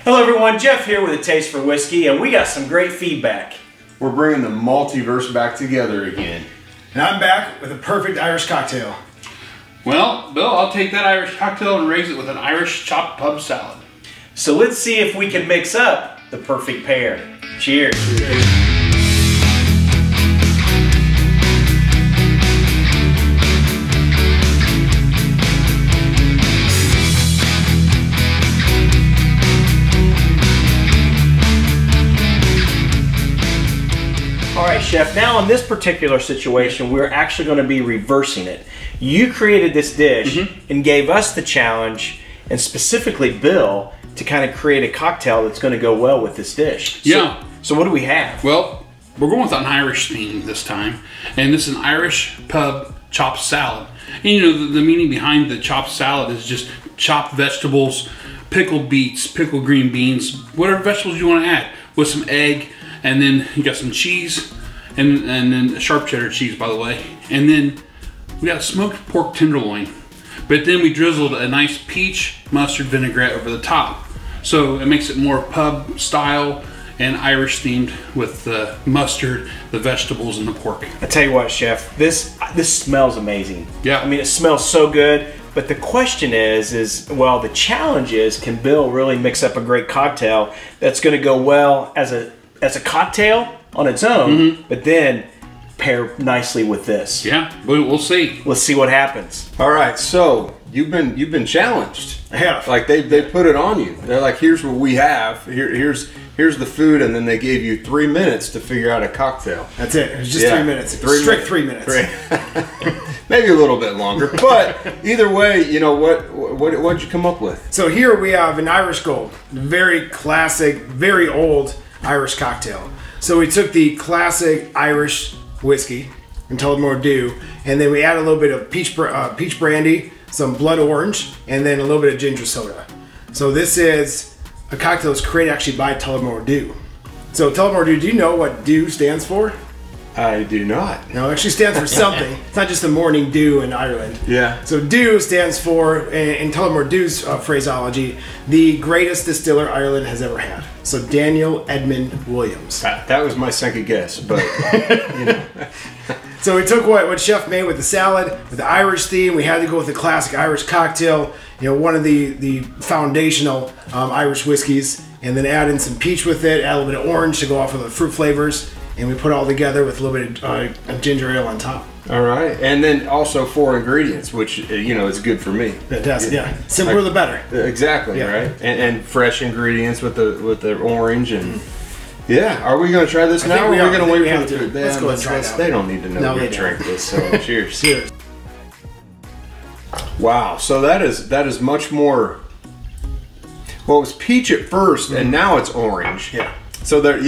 Hello everyone, Jeff here with A Taste for Whiskey, and we got some great feedback. We're bringing the Maltiverse back together again. And I'm back with a perfect Irish cocktail. Well, Bill, I'll take that Irish cocktail and raise it with an Irish chopped pub salad. So let's see if we can mix up the perfect pair. Cheers. Cheers. All right, Chef, now in this particular situation, we're actually going to be reversing it. You created this dish and gave us the challenge, and specifically Bill, to kind of create a cocktail that's going to go well with this dish. Yeah. So what do we have? Well, we're going with an Irish theme this time, and this is an Irish pub chopped salad. And you know, the meaning behind the chopped salad is just chopped vegetables, pickled beets, pickled green beans, whatever vegetables you want to add, with some egg, and then you got some cheese, and then sharp cheddar cheese, by the way. And then we got a smoked pork tenderloin. But then we drizzled a nice peach mustard vinaigrette over the top. So it makes it more pub style and Irish themed with the mustard, the vegetables, and the pork. I tell you what, Chef, this smells amazing. Yeah. I mean, it smells so good. But the question is well, the challenge is, can Bill really mix up a great cocktail that's going to go well as a cocktail on its own, but then pair nicely with this? Yeah, we'll see. Let's see what happens. All right, so you've been challenged. I have. Like they put it on you. They're like, here's what we have. Here's the food, and then they gave you 3 minutes to figure out a cocktail. That's it. It was just 3 minutes. Strict 3 minutes. Maybe a little bit longer, but either way, you know what'd you come up with? So here we have an Irish Gold, very classic, very old Irish cocktail. So we took the classic Irish whiskey and Tullamore D.E.W, and then we add a little bit of peach brandy, some blood orange, and then a little bit of ginger soda. So this is a cocktail that's created actually by Tullamore D.E.W. So Tullamore D.E.W, do you know what D.E.W stands for? I do not. No, it actually stands for something. It's not just the morning dew in Ireland. Yeah. So D.E.W stands for, in Tullamore D.E.W's phraseology, the greatest distiller Ireland has ever had. So Daniel Edmund Williams. That was my second guess, but you know. So we took what Chef made with the salad, with the Irish theme. We had to go with the classic Irish cocktail, you know, one of the foundational Irish whiskeys, and then add in some peach with it, add a little bit of orange to go off with the fruit flavors, and we put it all together with a little bit of ginger ale on top. All right, and then also 4 ingredients, which you know is good for me. Fantastic, yeah. Simpler the better. Exactly, yeah. Right. And fresh ingredients with the orange and. Yeah, are we going to try this now? Or are we going to wait for the food? Let's go and try it. They don't need to know we drink this. So cheers. Cheers. Wow, so that is much more. Well, it was peach at first, and now it's orange. Yeah. So they're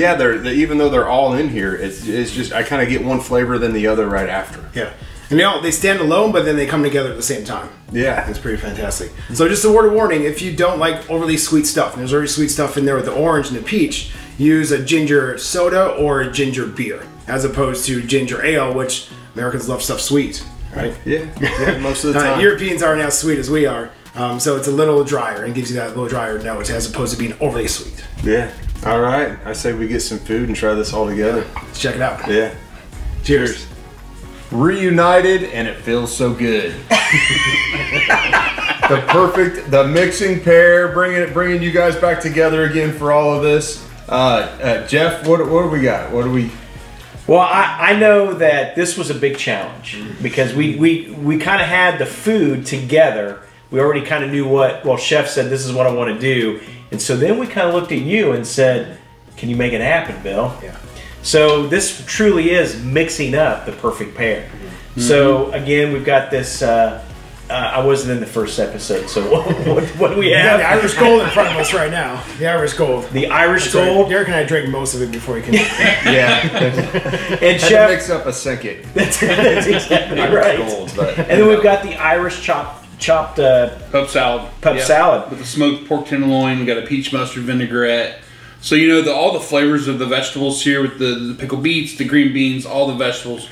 even though they're all in here, it's just I kind of get one flavor than the other right after. Yeah. And they stand alone, but then they come together at the same time. Yeah. It's pretty fantastic. So just a word of warning, if you don't like overly sweet stuff, and there's already sweet stuff in there with the orange and the peach, use a ginger soda or a ginger beer, as opposed to ginger ale, which Americans love stuff sweet, right? Yeah, most of the time. Europeans aren't as sweet as we are, so it's a little drier and gives you that little drier note as opposed to being overly sweet. Yeah. All right. I say we get some food and try this all together. Let's check it out. Yeah. Cheers. Reunited, and it feels so good. the mixing pair, bringing you guys back together again for all of this. Jeff, what do we got? What do we? Well, I know that this was a big challenge because we kind of had the food together. We already kind of knew well, Chef said this is what I want to do. And so then we kind of looked at you and said, can you make it happen, Bill? Yeah. So this truly is mixing up the perfect pair. So again, we've got this, I wasn't in the first episode, so what do we have? The Irish Gold in front of us right now. The Irish Gold. The Irish Gold. Derek and I drank most of it before he came. Yeah. And Chef, mix up a second. That's exactly right. Gold, but, and then we've got the Irish chopped pub salad. Salad with the smoked pork tenderloin. We got a peach mustard vinaigrette. So you know all the flavors of the vegetables here with the pickled beets, the green beans, all the vegetables.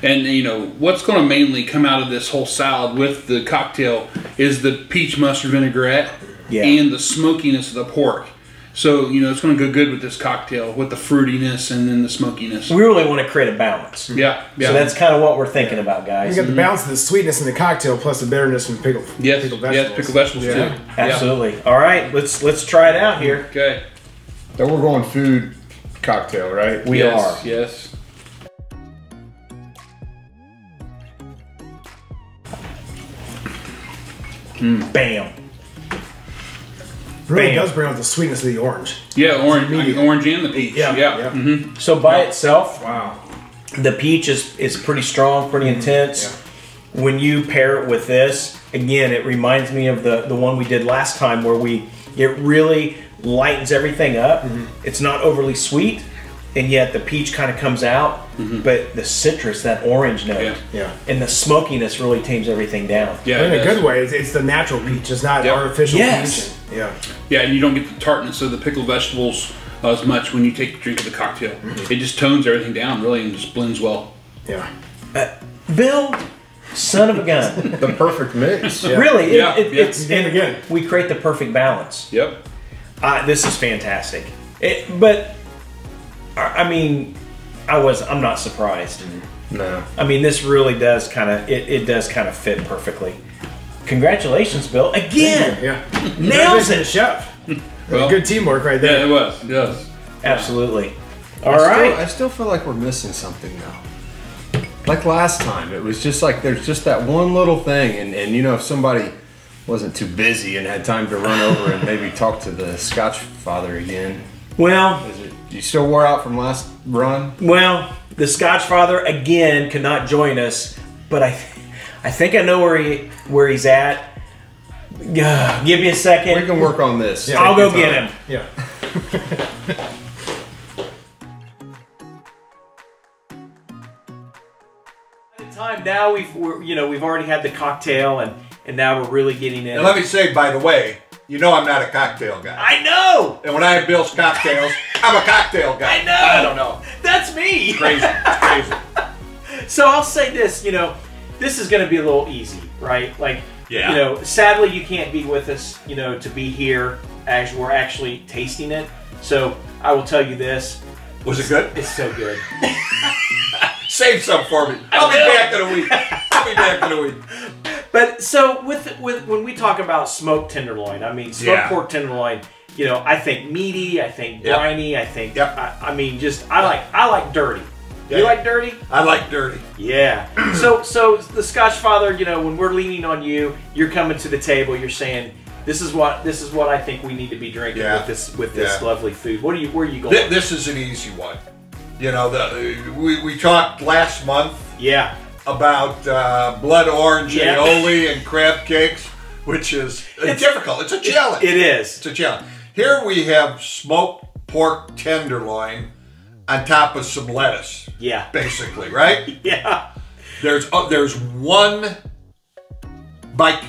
And you know what's going to mainly come out of this whole salad with the cocktail is the peach mustard vinaigrette and the smokiness of the pork. So, you know, it's going to go good with this cocktail, with the fruitiness and then the smokiness. We really want to create a balance. Yeah. So that's kind of what we're thinking about, guys. You got the balance of the sweetness in the cocktail plus the bitterness from pickled vegetables. Yes, pickled vegetables too. Absolutely. Yeah. All right, let's try it out here. Okay. So we're going food cocktail, right? We are. Yes. Bam. Really Bam. does bring out the sweetness of the orange. Yeah, orange and the peach. Yeah. Mm-hmm. So by itself, Wow. the peach is pretty strong, pretty intense. Yeah. When you pair it with this, again, it reminds me of the one we did last time where it really lightens everything up. It's not overly sweet, and yet the peach kind of comes out, but the citrus, that orange note, Yeah. and the smokiness really tames everything down. Yeah, But in a good way. It's the natural peach. It's not artificial Yes. peach. Yeah. Yeah, and you don't get the tartness of the pickled vegetables as much when you take a drink of the cocktail. It just tones everything down really and just blends well. Yeah. Bill, son of a gun. The perfect mix. Really, It's and again. we create the perfect balance. Yep. This is fantastic. But I mean, I'm not surprised. No. I mean, this really does it does kind of fit perfectly. Congratulations, Bill. Again, Yeah. nails The it. chef. Well, Good teamwork right there. Yeah, it was. Yes. Absolutely. All right. I still feel like we're missing something though. Like last time, it was just like there's just that one little thing, and you know, if somebody wasn't too busy and had time to run over and maybe talk to the Scotchfather again. Well, You still wore out from last run? the Scotchfather again cannot join us, but I think I know where he's at. Give me a second. We can work on this. Yeah. I'll go get him. Yeah. Time now we've already had the cocktail and now we're really getting in. And let me say, by the way, you know I'm not a cocktail guy. I know. And when I have Bill's cocktails, I'm a cocktail guy. I know. I don't know. That's me. Crazy. It's crazy. So I'll say this, this is going to be a little easy, right? Like, Yeah. Sadly you can't be with us, to be here as we're actually tasting it. So I will tell you this. Was it good? It's so good. Save some for me. I'll be back in a week. I'll be back in a week. But so with when we talk about smoked tenderloin, I mean smoked pork tenderloin. I think meaty. I think briny. I think. I mean, I like dirty. You like dirty? I like dirty. Yeah. So the Scotchfather, when we're leaning on you, you're coming to the table. You're saying, this is what I think we need to be drinking with this lovely food. Where are you going? This is an easy one. We talked last month. Yeah. About blood orange aioli and crab cakes, which is difficult. It's a challenge. It is. It's a challenge. Here we have smoked pork tenderloin on top of some lettuce. Yeah. Basically, right? Yeah. There's one, by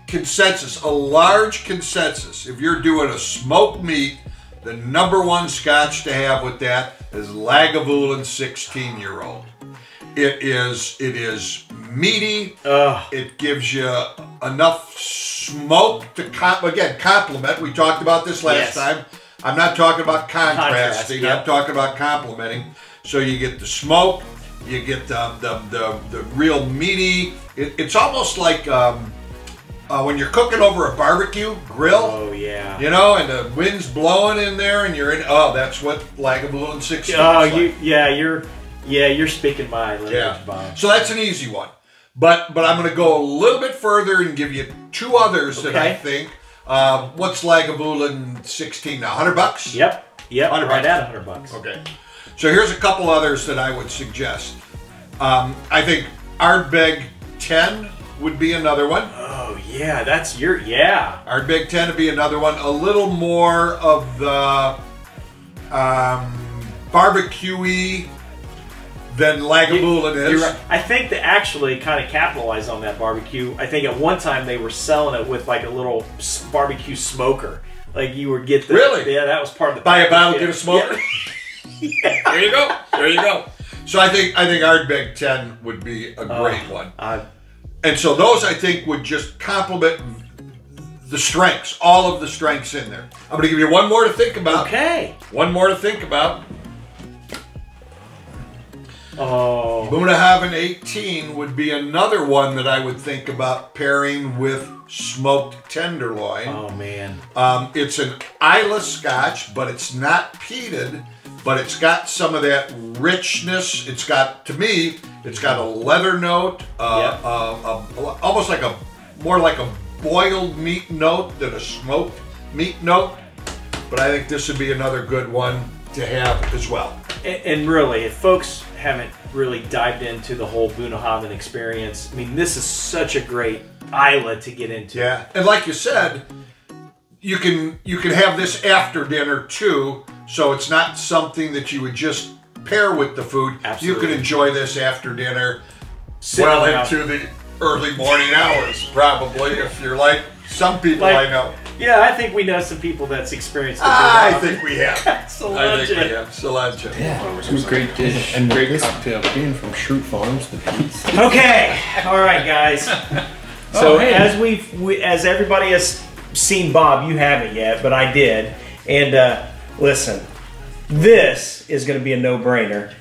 consensus, a large consensus. If you're doing a smoked meat, the #1 scotch to have with that is Lagavulin 16-year-old. It is meaty. It gives you enough smoke to complement. We talked about this last time. I'm not talking about contrasting. I'm talking about complementing. So you get the smoke, you get the real meaty. It's almost like when you're cooking over a barbecue grill. Oh yeah. And the wind's blowing in there, and you're in. Oh, that's what Lagavulin 16. Oh, like. you're speaking my language, Bob. So that's an easy one. But I'm going to go a little bit further and give you two others that I think. What's Lagavulin 16 now? $100? Yep. $100. Right at $100. Okay. So here's a couple others that I would suggest. I think Ardbeg 10 would be another one. Oh yeah, that's Ardbeg 10 would be another one. A little more of the barbecue-y than Lagavulin is. You're right. I think they actually kind of capitalized on that barbecue. I think at one time they were selling it with like a little barbecue smoker. Like you would get the... Really? Yeah, that was part of the... Buy a bottle, get a smoker? Yeah. There you go. There you go. So I think Ardbeg 10 would be a great one. And so those I think would just complement the strengths, all of the strengths in there. I'm going to give you one more to think about. Okay. One more to think about. Oh. Bunnahabhain 18 would be another one that I would think about pairing with smoked tenderloin. Oh man. It's an Islay Scotch, but it's not peated, but it's got some of that richness. It's got, to me, it's got a leather note, almost like more like a boiled meat note than a smoked meat note. But I think this would be another good one to have as well. And really, if folks haven't really dived into the whole Bunnahabhain experience, I mean, this is such a great Islay to get into. Yeah, and like you said, you can have this after dinner too, so it's not something that you would just pair with the food. Absolutely. You can enjoy this after dinner, Sit well down. into the early morning hours, probably, if you're like some people I know. Yeah, I think we know some people that's experienced the I Bunnahabhain. think we have. I think we have. Cilantro. Yeah. It was a great dish. And Great this cocktail. being from Shroot Farms, the beets. Okay, all right, guys. So as everybody has seen Bob, you haven't yet, but I did. And listen, this is going to be a no-brainer.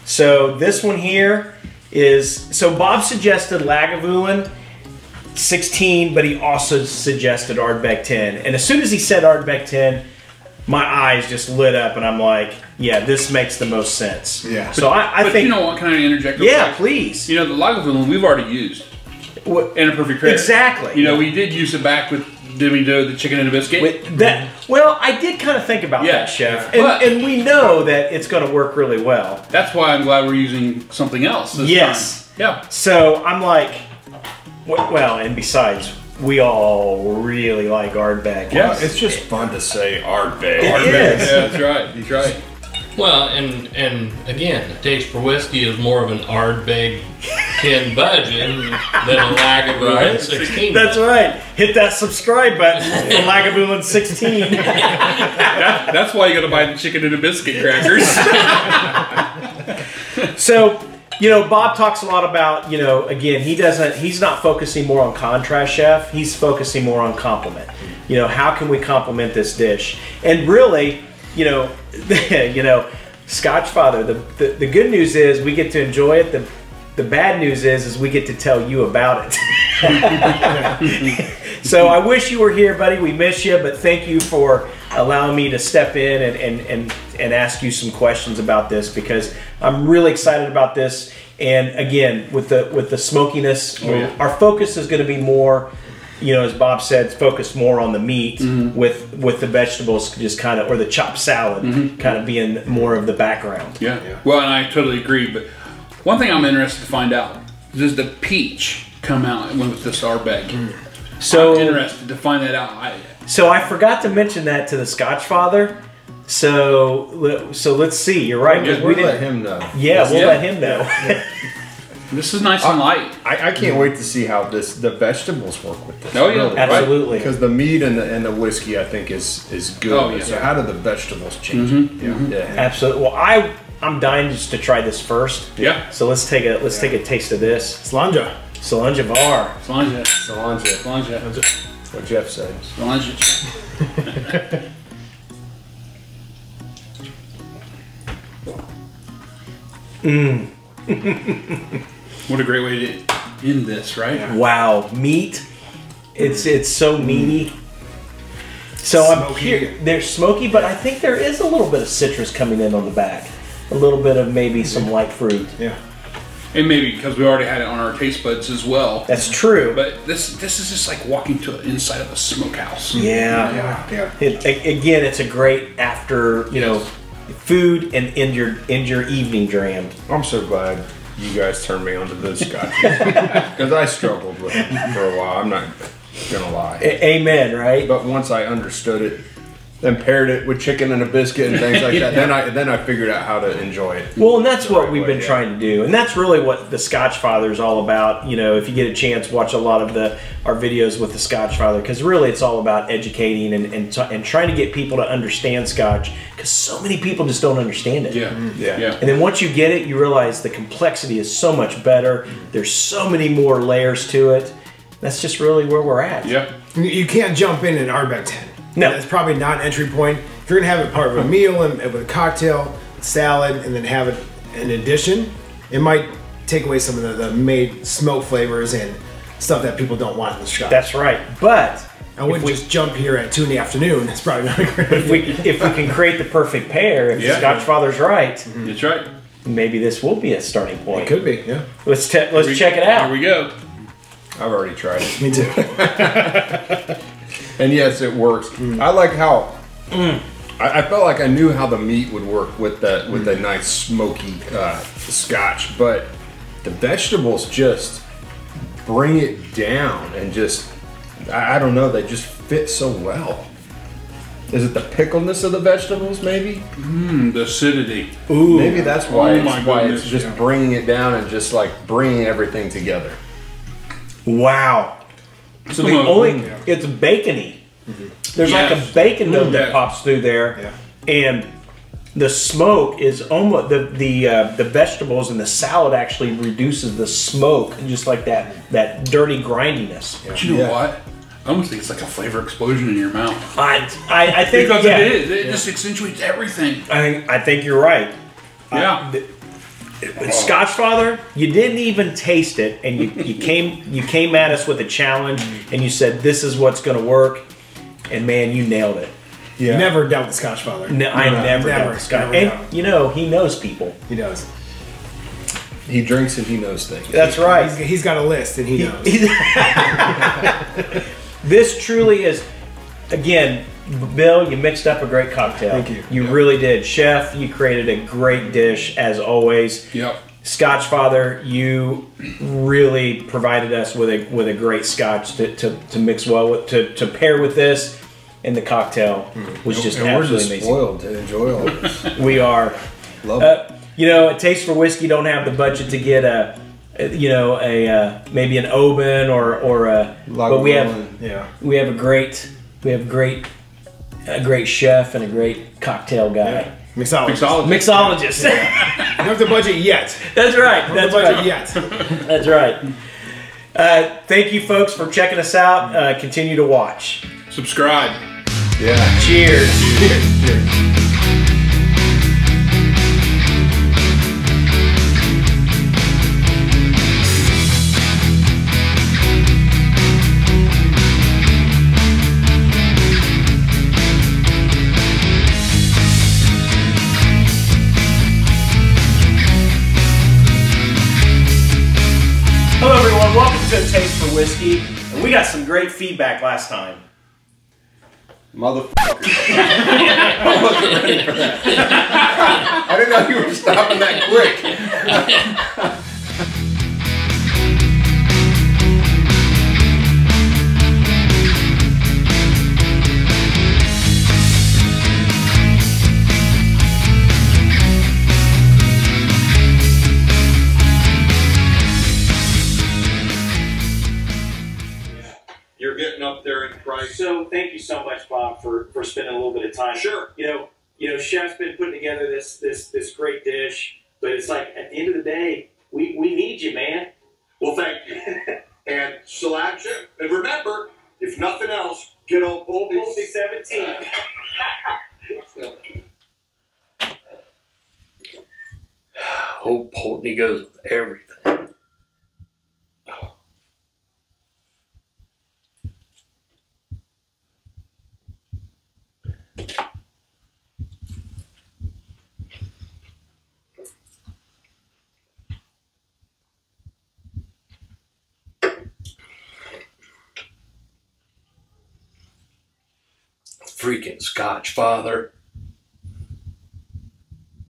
So this one here is, so Bob suggested Lagavulin 16, but he also suggested Ardbeg 10. And as soon as he said Ardbeg 10, my eyes just lit up, and I'm like, yeah, this makes the most sense. Yeah. So I But think, you know what? Can I interject? real yeah, quick? please. You know, the Lagavulin we've already used in a perfect rare. Exactly. You know, we did use it back with D.E.W, the chicken and a biscuit. With that, well, I did kind of think about that, Chef, But- and we know that it's going to work really well. That's why I'm glad we're using something else this Yes. time. Yeah. So I'm like, well, and besides, we all really like Ardbeg. Yeah, it's just fun to say Ardbeg. It is. Yeah, that's right. That's right. Well, and again, the taste for whiskey is more of an Ardbeg 10 budget than a Lagavulin 16. That's right. Hit that subscribe button for Lagavulin 16. That's why you got to buy the chicken and a biscuit crackers. So, you know, Bob talks a lot about, you know, again, he's not focusing more on contrast, Chef. He's focusing more on complement. You know, how can we complement this dish? And really, you know, Scotchfather, the good news is we get to enjoy it. The bad news is we get to tell you about it. So I wish you were here, buddy. We miss you, but thank you for allowing me to step in and ask you some questions about this, because I'm really excited about this. And again, with the smokiness, our focus is going to be more, you know, as Bob said, focused more on the meat, with the vegetables just kind of, or the chopped salad kind of being more of the background. Yeah. Well, and I totally agree. But one thing I'm interested to find out, does the peach come out with this Ardbeg? So I'm interested to find that out. So I forgot to mention that to the Scotchfather. So let's see. You're right. We'll let him know. Yeah, we'll let him know. This is nice and light. I can't wait to see how the vegetables work with this. Oh, yeah. really. Absolutely. Because the meat and the whiskey, I think, is good. Oh, yeah. So how do the vegetables change it? Yeah. Absolutely. Well, I'm dying just to try this first. Yeah. So let's take a taste of this. Cilantro. Cilantro. Cilantro. Cilantro. What Jeff said. Cilantro. What a great way to end this, right? Wow, meat. It's so meaty. So I'm here. They're smoky, but I think there is a little bit of citrus coming in on the back. A little bit of maybe some light fruit. Yeah. And maybe because we already had it on our taste buds as well. That's true. But this is just like walking to the inside of a smokehouse. Yeah. Yeah. Again, it's a great after, you know, food and end your evening dram. I'm so glad you guys turned me onto this scotch. Because I struggled with it for a while. I'm not going to lie. Amen, right? But once I understood it, then paired it with chicken and a biscuit and things like that, then I figured out how to enjoy it. Well, and that's what right we've way, been yeah. trying to do, and that's really what the Scotchfather is all about. You know, if you get a chance, watch a lot of our videos with the Scotchfather, because really it's all about educating and trying to get people to understand Scotch, because so many people just don't understand it. Yeah. And then once you get it, you realize the complexity is so much better. There's so many more layers to it. That's just really where we're at. Yeah. You can't jump in an Ardbeg 10. No. That's probably not an entry point. If you're going to have it part of a meal and with a cocktail, salad, and then have it in addition, it might take away some of the made smoke flavors and stuff that people don't want in the Scotch. That's right. But I wouldn't just jump here at 2 in the afternoon. It's probably not a great idea. if we can create the perfect pair, if the Scotchfather's right, That's right. maybe this will be a starting point. It could be, yeah. Let's check it out. Here we go. I've already tried it. Me too. And yes, it works. I like how I felt like I knew how the meat would work with the nice smoky Scotch, but the vegetables just bring it down and just I don't know, they just fit so well. Is it the pickledness of the vegetables, maybe? The acidity. Ooh, maybe that's why Oh my it's goodness, just bringing it down and just like bringing everything together. Wow. So it's bacony. There's like a bacon note that pops through there, and the smoke is almost the vegetables and the salad actually reduces the smoke, just like that dirty grindiness. But you know what? I almost think it's like a flavor explosion in your mouth. I think because it is. It just accentuates everything. I think you're right. Yeah. Scotchfather, you didn't even taste it, and you came at us with a challenge, and you said this is what's going to work, and man, you nailed it. Yeah. Never doubt the Scotchfather. No, I never doubt the Scotch. And you know, he knows people. He does. He drinks and he knows things. That's right. He's got a list and he knows. This truly is, again, Bill, you mixed up a great cocktail. Thank you. You really did. Chef, you created a great dish, as always. Yep. Scotchfather, you really provided us with a great scotch to mix well with, to pair with this, and the cocktail was just absolutely amazing. Spoiled to enjoy all this. We are. Love it. You know, at Taste for Whiskey, don't have the budget to get maybe an Oban or a, but we have a great chef and a great cocktail guy. Yeah. Mixologist. Mixologist. You don't have the budget yet. That's right. That's right. Yet. That's right. Thank you, folks, for checking us out. Continue to watch. Subscribe. Yeah. Cheers. Cheers. Hello, everyone. Welcome to Taste for Whiskey. And we got some great feedback last time. Motherfucker. I wasn't ready for that. I didn't know you were stopping that quick. You're getting up there in price. So thank you so much, Bob, for spending a little bit of time. Sure. You know, Chef's been putting together this great dish, but it's like at the end of the day, we need you, man. Well, thank you. And selection. And remember, if nothing else, get old Boldy 17. Old Poltney goes with everything. Freaking Scotchfather.